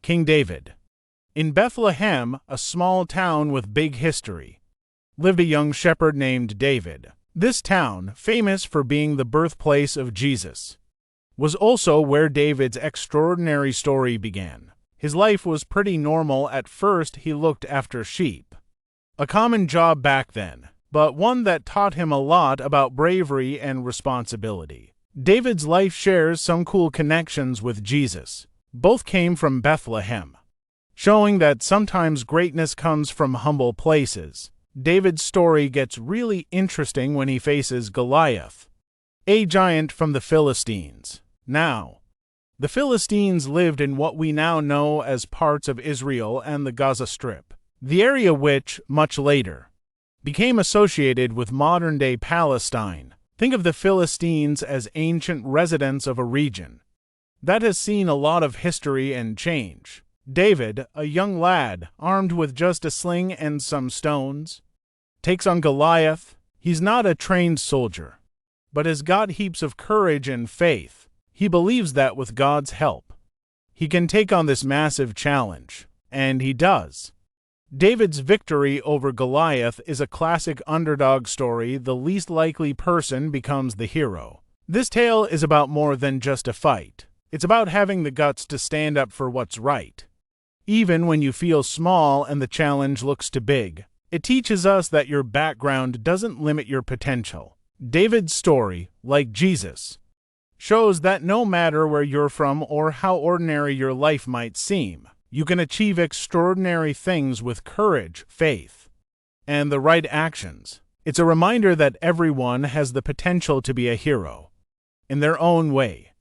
King David. In Bethlehem, a small town with big history, lived a young shepherd named David. This town, famous for being the birthplace of Jesus, was also where David's extraordinary story began. His life was pretty normal. At first, he looked after sheep, a common job back then, but one that taught him a lot about bravery and responsibility. David's life shares some cool connections with Jesus. Both came from Bethlehem, showing that sometimes greatness comes from humble places. David's story gets really interesting when he faces Goliath, a giant from the Philistines. Now, the Philistines lived in what we now know as parts of Israel and the Gaza Strip, the area which, much later, became associated with modern-day Palestine. Think of the Philistines as ancient residents of a region that has seen a lot of history and change. David, a young lad armed with just a sling and some stones, takes on Goliath. He's not a trained soldier, but has got heaps of courage and faith. He believes that with God's help, he can take on this massive challenge, and he does. David's victory over Goliath is a classic underdog story. The least likely person becomes the hero. This tale is about more than just a fight. It's about having the guts to stand up for what's right, even when you feel small and the challenge looks too big. It teaches us that your background doesn't limit your potential. David's story, like Jesus, shows that no matter where you're from or how ordinary your life might seem, you can achieve extraordinary things with courage, faith, and the right actions. It's a reminder that everyone has the potential to be a hero in their own way.